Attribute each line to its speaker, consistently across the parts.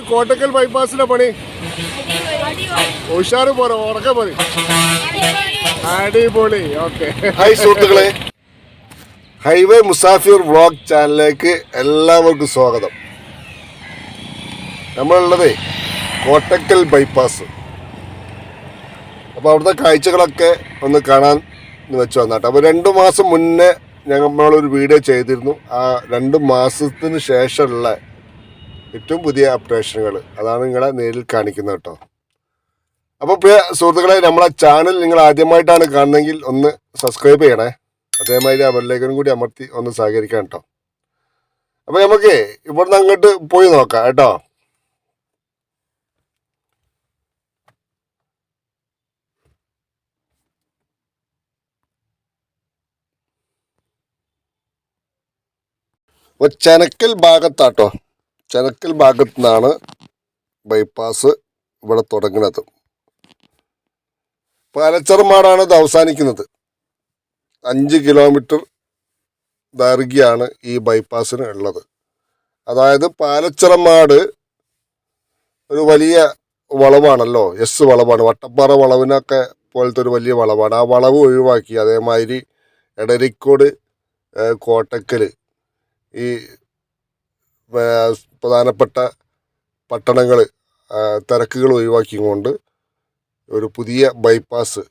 Speaker 1: കോട്ടക്കൽ ബൈപ്പാസിലെ പണി ഉഷാറ് പോരാ ഉറക്കെ പോയി അടിപൊളി. ഓക്കെ, ഹായ് സുഹൃത്തുക്കളെ, ഹൈവേ മുസാഫിർ വ്ളോഗ് ചാനലിലേക്ക് എല്ലാവർക്കും സ്വാഗതം. നമ്മളുള്ളത് കോട്ടക്കൽ ബൈപ്പാസ്. അപ്പോൾ അവിടുത്തെ കാഴ്ചകളൊക്കെ ഒന്ന് കാണാൻ വെച്ച് വന്നാട്ടെ. അപ്പോൾ 2 മാസം മുന്നേ നമ്മളൊരു വീഡിയോ ചെയ്തിരുന്നു. ആ 2 മാസത്തിന് ശേഷമുള്ള ഏറ്റവും പുതിയ അപ്ഡേഷനുകൾ അതാണ് നിങ്ങളെ നേരിൽ കാണിക്കുന്നത് കേട്ടോ. അപ്പോൾ പ്രിയ സുഹൃത്തുക്കളെ, നമ്മളെ ചാനൽ നിങ്ങൾ ആദ്യമായിട്ടാണ് കാണുന്നതെങ്കിൽ ഒന്ന് സബ്സ്ക്രൈബ് ചെയ്യണേ. അതേമാതിരി ആ ബെല്ലൈക്കനും കൂടി അമർത്തി ഒന്ന് സഹകരിക്കാം കേട്ടോ. അപ്പോൾ നമുക്ക് ഇവിടുന്ന് അങ്ങോട്ട് പോയി നോക്കാം കേട്ടോ. അപ്പോൾ ചെനക്കൽ ഭാഗത്താട്ടോ, ചെനക്കൽ ഭാഗത്തു നിന്നാണ് ബൈപ്പാസ് ഇവിടെ തുടങ്ങുന്നത്. പാലച്ചറമാടാണ് ഇത് അവസാനിക്കുന്നത്. 5 കിലോമീറ്റർ ദൈർഘ്യമാണ് ഈ ബൈപ്പാസിന് ഉള്ളത്. അതായത് പാലച്ചിറമാട് ഒരു വലിയ വളവാണല്ലോ, എസ് വളവാണ്, വട്ടപ്പാറ വളവിനൊക്കെ പോലത്തെ ഒരു വലിയ വളവാണ്. ആ വളവ് ഒഴിവാക്കി അതേമാതിരി എടരിക്കോട്, കോട്ടക്കൽ, ഈ പ്രധാനപ്പെട്ട പട്ടണങ്ങൾ തിരക്കുകൾ ഒഴിവാക്കിക്കൊണ്ട് ഒരു പുതിയ ബൈപ്പാസ്,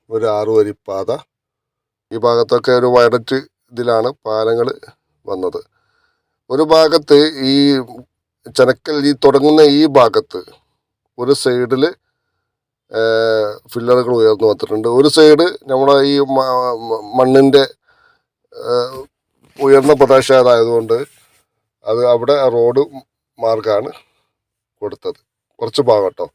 Speaker 1: ഒരു 6 വരിപ്പാത. ഈ ഭാഗത്തൊക്കെ ഒരു വയലറ്റ് ഇതിലാണ് പാലങ്ങൾ വന്നത്. ഒരു ഭാഗത്ത് ഈ ചെനക്കൽ ഈ തുടങ്ങുന്ന ഈ ഭാഗത്ത് ഒരു സൈഡിൽ ഫില്ലറുകൾ ഉയർന്നു വന്നിട്ടുണ്ട്. ഒരു സൈഡ് നമ്മുടെ ഈ മണ്ണിൻ്റെ ഉയർന്ന പ്രദേശമായതുകൊണ്ട് അത് അവിടെ റോഡ് മാർഗമാണ് കൊടുത്തത്. കുറച്ച് ഭാഗം കേട്ടോ.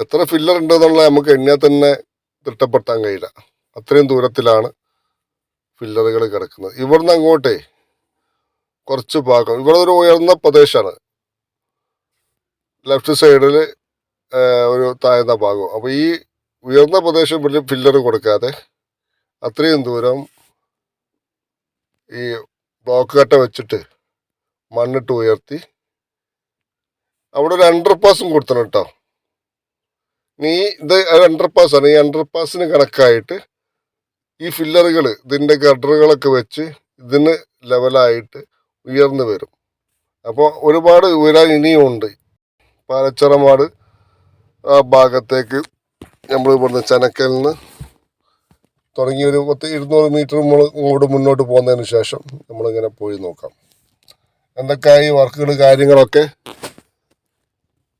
Speaker 1: എത്ര ഫില്ലർ ഉണ്ടെന്നുള്ളത് നമുക്ക് എണ്ണിയാൽ തന്നെ തിട്ടപ്പെടുത്താൻ കഴിയില്ല. അത്രയും ദൂരത്തിലാണ് ഫില്ലറുകൾ കിടക്കുന്നത്. ഇവിടുന്ന് അങ്ങോട്ടേ കുറച്ച് ഭാഗം, ഇവിടെ ഒരു ഉയർന്ന പ്രദേശമാണ്, ലെഫ്റ്റ് സൈഡിൽ ഒരു താഴ്ന്ന ഭാഗം. അപ്പോൾ ഈ ഉയർന്ന പ്രദേശം വലിയ ഫില്ലർ കൊടുക്കാതെ അത്രയും ദൂരം ഈ ബ്ലോക്ക് കട്ട വെച്ചിട്ട് മണ്ണിട്ട് ഉയർത്തി അവിടെ ഒരു അണ്ടർപാസും കൊടുത്തണം കേട്ടോ. ഇത് അണ്ടർപാസാണ്. ഈ അണ്ടർപാസിന് കണക്കായിട്ട് ഈ ഫില്ലറുകൾ, ഇതിൻ്റെ ഗട്ടറുകളൊക്കെ വെച്ച് ഇതിന് ലെവലായിട്ട് ഉയർന്നു വരും. അപ്പോൾ ഒരുപാട് ഉയരാൻ ഇനിയും ഉണ്ട്. പാലച്ചിറമാട് ആ ഭാഗത്തേക്ക് നമ്മൾ ഇവിടുന്ന് ചെനക്കലിൽ നിന്ന് തുടങ്ങി ഒരു 200 മീറ്റർ ഇങ്ങോട്ട് മുന്നോട്ട് പോകുന്നതിന് ശേഷം നമ്മളിങ്ങനെ പോയി നോക്കാം എന്തൊക്കെയായി വർക്കുകൾ കാര്യങ്ങളൊക്കെ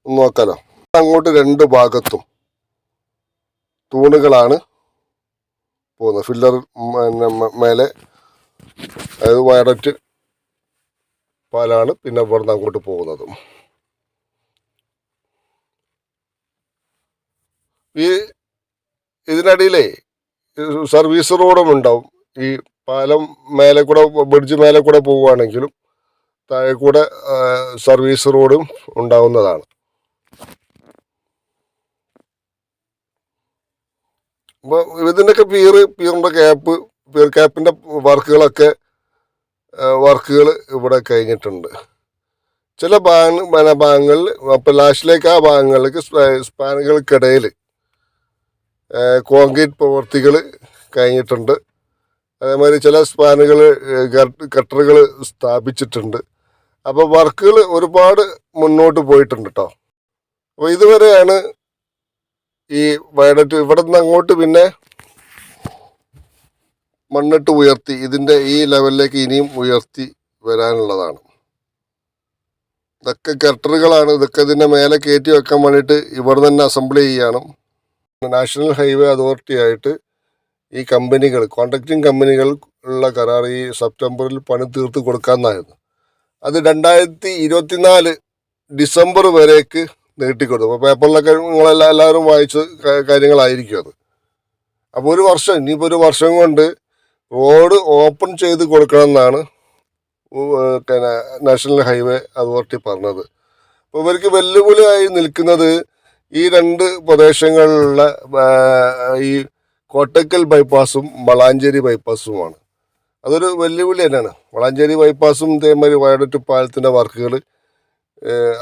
Speaker 1: നോക്കാലോ. അങ്ങോട്ട് 2 ഭാഗത്തും തൂണുകളാണ് പോകുന്നത്. ഫില്ലർ മേലെ, അതായത് വയലറ്റ് പാലാണ് പിന്നെ ഇവിടുന്ന് അങ്ങോട്ട് പോകുന്നത്. ഇതിനിടയിലേ സർവീസ് റോഡും ഉണ്ടാവും. ഈ പാലം മേലെ കൂടെ, ബ്രിഡ്ജ് മേലെ കൂടെ പോവുകയാണെങ്കിലും താഴെ കൂടെ സർവീസ് റോഡും ഉണ്ടാവുന്നതാണ്. അപ്പോൾ ഇതിൻ്റെയൊക്കെ പീറിൻ്റെ പീർ ക്യാപ്പിൻ്റെ വർക്കുകൾ ഇവിടെ കഴിഞ്ഞിട്ടുണ്ട്. ചില ഭാഗങ്ങളിൽ, അപ്പോൾ ലാസ്റ്റിലേക്ക് ആ ഭാഗങ്ങളിലേക്ക് സ്പാനുകൾക്കിടയിൽ കോൺക്രീറ്റ് പ്രവൃത്തികൾ കഴിഞ്ഞിട്ടുണ്ട്. അതേമാതിരി ചില സ്പാനുകൾ, ഗട്ടറുകൾ സ്ഥാപിച്ചിട്ടുണ്ട്. അപ്പോൾ വർക്കുകൾ ഒരുപാട് മുന്നോട്ട് പോയിട്ടുണ്ട് കേട്ടോ. അപ്പോൾ ഇതുവരെയാണ് ഈ വയലറ്റ്. ഇവിടെ നിന്ന് അങ്ങോട്ട് പിന്നെ മണ്ണിട്ട് ഉയർത്തി ഇതിൻ്റെ ഈ ലെവലിലേക്ക് ഇനിയും ഉയർത്തി വരാനുള്ളതാണ്. ഇതൊക്കെ ഗട്ടറുകളാണ്. ഇതൊക്കെ ഇതിൻ്റെ മേലെ കയറ്റി വെക്കാൻ വേണ്ടിയിട്ട് ഇവിടെ തന്നെ അസംബിൾ ചെയ്യണം. നാഷണൽ ഹൈവേ അതോറിറ്റി ആയിട്ട് ഈ കമ്പനികൾ, കോൺട്രാക്റ്റിംഗ് കമ്പനികൾ ഉള്ള കരാർ ഈ സെപ്റ്റംബറിൽ പണി തീർത്ത് കൊടുക്കാമെന്നായിരുന്നു. അത് 2024 ഡിസംബർ വരേക്ക് നീട്ടിക്കൊടുത്തു. അപ്പോൾ പേപ്പറിലൊക്കെ നിങ്ങളെല്ലാവരും വായിച്ച കാര്യങ്ങളായിരിക്കും അത്. അപ്പോൾ ഒരു വർഷം, ഇനിയിപ്പോൾ ഒരു വർഷം കൊണ്ട് റോഡ് ഓപ്പൺ ചെയ്ത് കൊടുക്കണം എന്നാണ് നാഷണൽ ഹൈവേ അതോറിറ്റി പറഞ്ഞത്. അപ്പോൾ ഇവർക്ക് വെല്ലുവിളിയായി നിൽക്കുന്നത് ഈ 2 പ്രദേശങ്ങളിലുള്ള ഈ കോട്ടക്കൽ ബൈപ്പാസും വളാഞ്ചേരി ബൈപ്പാസുമാണ്. അതൊരു വെല്ലുവിളി തന്നെയാണ്. വളാഞ്ചേരി ബൈപ്പാസും ഇതേമാതിരി വയഡറ്റ് പാലത്തിൻ്റെ വർക്കുകൾ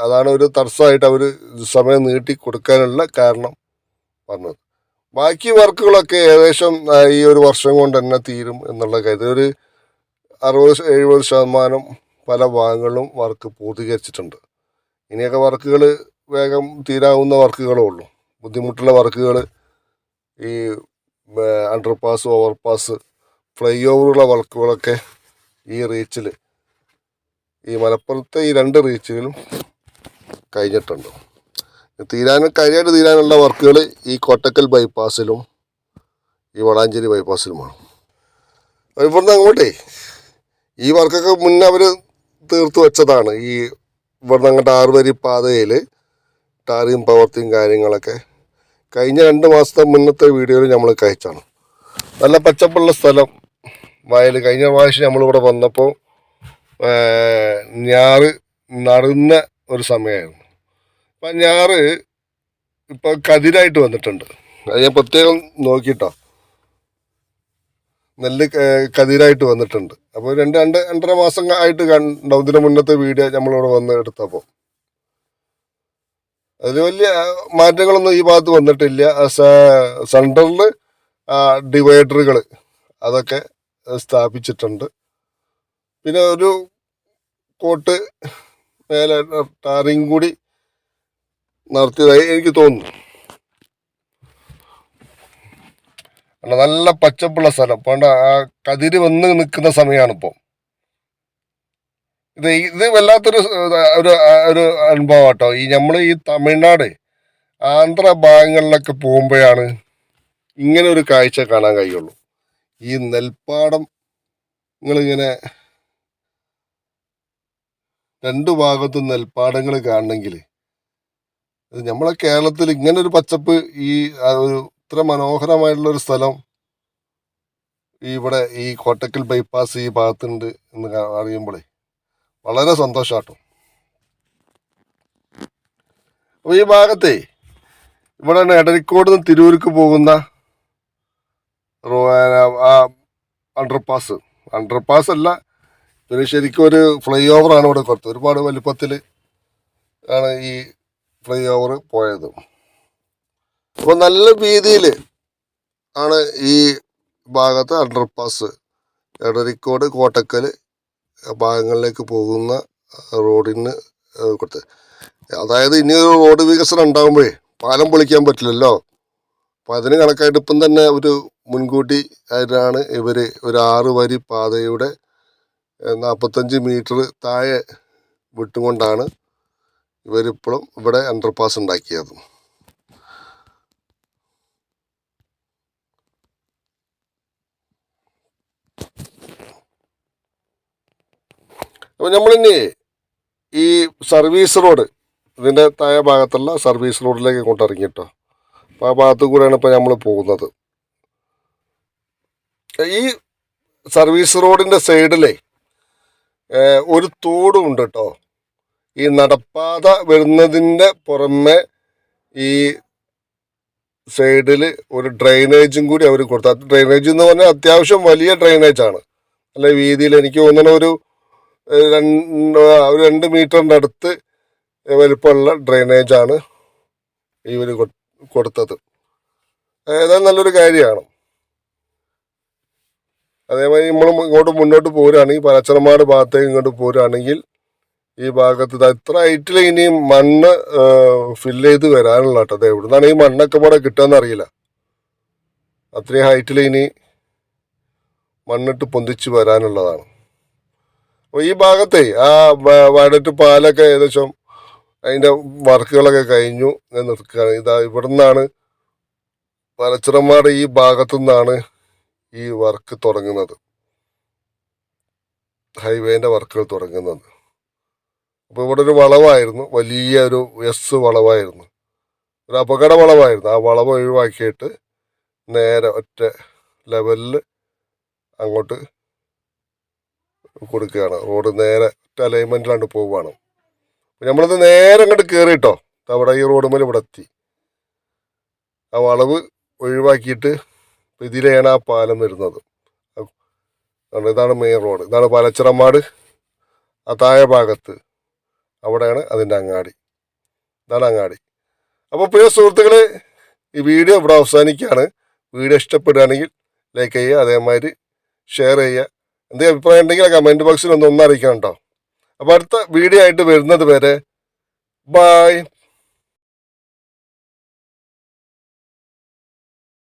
Speaker 1: അതാണ് ഒരു തടസ്സമായിട്ട് അവർ സമയം നീട്ടി കൊടുക്കാനുള്ള കാരണം പറഞ്ഞത്. ബാക്കി വർക്കുകളൊക്കെ ഏകദേശം ഈ ഒരു വർഷം കൊണ്ട് തന്നെ തീരും എന്നുള്ള കാര്യം. ഒരു 60-70% പല ഭാഗങ്ങളിലും വർക്ക് പൂർത്തീകരിച്ചിട്ടുണ്ട്. ഇനിയൊക്കെ വർക്കുകൾ വേഗം തീരാവുന്ന വർക്കുകളേ ഉള്ളൂ. ബുദ്ധിമുട്ടുള്ള വർക്കുകൾ ഈ അണ്ടർപാസ്, ഓവർപാസ്, ഫ്ലൈ ഓവറുള്ള വർക്കുകളൊക്കെ ഈ റീച്ചിൽ, ഈ മലപ്പുറത്തെ ഈ 2 റീച്ചുകളും കഴിഞ്ഞിട്ടുണ്ട്. കാര്യമായിട്ട് തീരാനുള്ള വർക്കുകൾ ഈ കോട്ടക്കൽ ബൈപ്പാസിലും ഈ വളാഞ്ചേരി ബൈപ്പാസിലുമാണ്. ഇവിടുന്ന് അങ്ങോട്ടേ ഈ വർക്കൊക്കെ മുന്നേ അവർ തീർത്ത് വെച്ചതാണ്. ഈ ഇവിടുന്ന് അങ്ങോട്ട് 6 വരി പാതയിൽ ടാറിയും പ്രവർത്തിയും കാര്യങ്ങളൊക്കെ കഴിഞ്ഞ 2 മാസത്തെ മുന്നത്തെ വീഡിയോയിൽ നമ്മൾ കഴിച്ചാണ്. നല്ല പച്ചപ്പുള്ള സ്ഥലം, വയൽ. കഴിഞ്ഞ പ്രാവശ്യം നമ്മളിവിടെ വന്നപ്പോൾ ഞാറ് നടുന്ന ഒരു സമയമായിരുന്നു. അപ്പം ഞാറ് ഇപ്പോൾ കതിരായിട്ട് വന്നിട്ടുണ്ട്. അത് ഞാൻ പ്രത്യേകം നോക്കിയിട്ടോ, നെല്ല് കതിരായിട്ട് വന്നിട്ടുണ്ട്. അപ്പോൾ 2-2.5 മാസം ആയിട്ട് കണ്ടാവും. ഇതിന് മുന്നത്തെ വീഡിയോ നമ്മളിവിടെ വന്ന് എടുത്തപ്പോൾ അതിൽ വലിയ മാറ്റങ്ങളൊന്നും ഈ ഭാഗത്ത് വന്നിട്ടില്ല. സെൻട്രലിൽ ഡിവൈഡറുകൾ അതൊക്കെ സ്ഥാപിച്ചിട്ടുണ്ട്. പിന്നെ ഒരു കോട്ട് മേലെ ടാറിങ് കൂടി നടത്തിയതായി എനിക്ക് തോന്നുന്നു. നല്ല പച്ചപ്പുള്ള സ്ഥലം. പണ്ട് ആ കതിര് വന്ന് നിൽക്കുന്ന സമയമാണ് ഇപ്പോൾ. ഇത് വല്ലാത്തൊരു ഒരു ഒരു അനുഭവം കേട്ടോ. നമ്മൾ ഈ തമിഴ്നാട്, ആന്ധ്ര ഭാഗങ്ങളിലൊക്കെ പോകുമ്പോഴാണ് ഇങ്ങനെ ഒരു കാഴ്ച കാണാൻ കഴിയുള്ളൂ. ഈ നെൽപ്പാടം നിങ്ങളിങ്ങനെ 2 ഭാഗത്തും നെൽപ്പാടങ്ങൾ കാണണമെങ്കിൽ, നമ്മളെ കേരളത്തിൽ ഇങ്ങനെ ഒരു പച്ചപ്പ്, ഈ ഒരു ഇത്ര മനോഹരമായിട്ടുള്ളൊരു സ്ഥലം ഇവിടെ ഈ കോട്ടക്കൽ ബൈപ്പാസ് ഈ ഭാഗത്തുണ്ട് എന്ന് അറിയുമ്പോഴേ വളരെ സന്തോഷാട്ടോ. അപ്പോൾ ഈ ഭാഗത്തെ ഇവിടെ എടരിക്കോട് നിന്ന് തിരൂർക്ക് പോകുന്ന അണ്ടർപാസ് അല്ല, പിന്നെ ശരിക്കും ഒരു ഫ്ലൈ ഓവറാണ് ഇവിടെ കൊടുത്തത്. ഒരുപാട് വലുപ്പത്തിൽ ആണ് ഈ ഫ്ലൈ ഓവർ പോയത്. അപ്പോൾ നല്ല വീതിയിൽ ആണ് ഈ ഭാഗത്ത് അണ്ടർപാസ് എടരിക്കോട് കോട്ടക്കൽ ഭാഗങ്ങളിലേക്ക് പോകുന്ന റോഡിന് കൊടുത്തത്. അതായത് ഇനി ഒരു റോഡ് വികസനം ഉണ്ടാകുമ്പോഴേ പാലം പൊളിക്കാൻ പറ്റില്ലല്ലോ. അപ്പം അതിന് കണക്കായിട്ട് ഇപ്പം തന്നെ ഒരു മുൻകൂട്ടി ആയിട്ടാണ് ഇവർ ഒരു 6 വരി പാതയുടെ 45 മീറ്റർ താഴെ വിട്ടുകൊണ്ടാണ് ഇവരിപ്പോഴും ഇവിടെ അണ്ടർപാസ് ഉണ്ടാക്കിയത്. അപ്പോൾ നമ്മളിനി ഈ സർവീസ് റോഡ്, ഇതിൻ്റെ താഴെ ഭാഗത്തുള്ള സർവീസ് റോഡിലേക്ക് ഇങ്ങോട്ട് ഇറങ്ങി കേട്ടോ. അപ്പോൾ ആ ഭാഗത്തു കൂടെയാണ് ഇപ്പോൾ നമ്മൾ പോകുന്നത്. ഈ സർവീസ് റോഡിൻ്റെ സൈഡിലെ ഒരു തോടും ഉണ്ട് കേട്ടോ. ഈ നടപ്പാത വരുന്നതിൻ്റെ പുറമെ ഈ സൈഡിൽ ഒരു ഡ്രെയിനേജും കൂടി അവർ കൊടുത്തു. അത് ഡ്രെയിനേജ് എന്ന് പറഞ്ഞാൽ അത്യാവശ്യം വലിയ ഡ്രെയിനേജാണ്. നല്ല വീതിയിൽ, എനിക്ക് തോന്നുന്ന ഒരു 2 മീറ്ററിൻ്റെ അടുത്ത് വലിപ്പമുള്ള ഡ്രെയിനേജാണ് ഇവർ കൊടുത്തത്. ഏതായാലും നല്ലൊരു കാര്യമാണ്. അതേമാതിരി നമ്മൾ ഇങ്ങോട്ട് മുന്നോട്ട് പോരുകയാണെങ്കിൽ, പലച്ചറമാട് ഭാഗത്തേക്ക് ഇങ്ങോട്ട് പോരുകയാണെങ്കിൽ ഈ ഭാഗത്ത് ഇത്ര ഹൈറ്റിൽ ഇനി മണ്ണ് ഫില്ല് ചെയ്ത് വരാനുള്ള കേട്ടോ. അത് എവിടുന്നാണ് ഈ മണ്ണൊക്കെ ഇവിടെ കിട്ടുകയെന്ന് അറിയില്ല. അത്രയും ഹൈറ്റിൽ ഇനി മണ്ണിട്ട് പൊന്തിച്ച് വരാനുള്ളതാണ്. അപ്പോൾ ഈ ഭാഗത്തെ ആ വയഡറ്റ് പാലൊക്കെ ഏകദേശം അതിൻ്റെ വർക്കുകളൊക്കെ കഴിഞ്ഞു നിൽക്കുകയാണ്. ഇവിടെ നിന്നാണ് പലച്ചിറമാട് ഈ ഭാഗത്തു നിന്നാണ് ഈ വർക്ക് തുടങ്ങുന്നത്, ഹൈവേൻ്റെ വർക്കുകൾ തുടങ്ങുന്നത്. അപ്പോൾ ഇവിടെ ഒരു വളവായിരുന്നു, വലിയ ഒരു വളവായിരുന്നു, ഒരു അപകട വളവായിരുന്നു. ആ വളവ് ഒഴിവാക്കിയിട്ട് നേരെ ഒറ്റ ലെവലിൽ അങ്ങോട്ട് കൊടുക്കുകയാണ്. റോഡ് നേരെ ഒറ്റ അലൈൻമെൻറ്റിലാണ്ട് പോവുകയാണ്. നമ്മളിത് നേരെ അങ്ങോട്ട് കയറിയിട്ടോ, അവിടെ ഈ റോഡ് മേലെ ഇവിടെ എത്തി. ആ വളവ് ഒഴിവാക്കിയിട്ട് ഇതിലെയാണ് ആ പാലം വരുന്നത്. ഇതാണ് മെയിൻ റോഡ്. ഇതാണ് പലച്ചിറമാട്. ആ താഴെ ഭാഗത്ത് അവിടെയാണ് അതിൻ്റെ അങ്ങാടി. ഇതാണ് അങ്ങാടി. അപ്പോൾ പ്രിയ സുഹൃത്തുക്കളെ, ഈ വീഡിയോ ഇവിടെ അവസാനിക്കുകയാണ്. വീഡിയോ ഇഷ്ടപ്പെടുകയാണെങ്കിൽ ലൈക്ക് ചെയ്യുക, അതേമാതിരി ഷെയർ ചെയ്യുക. എന്തെങ്കിലും അഭിപ്രായം ഉണ്ടെങ്കിൽ കമൻറ്റ് ബോക്സിൽ ഒന്ന് അറിയിക്കണം കേട്ടോ. അപ്പോൾ അടുത്ത വീഡിയോ ആയിട്ട് വരുന്നത് വരെ ബൈ.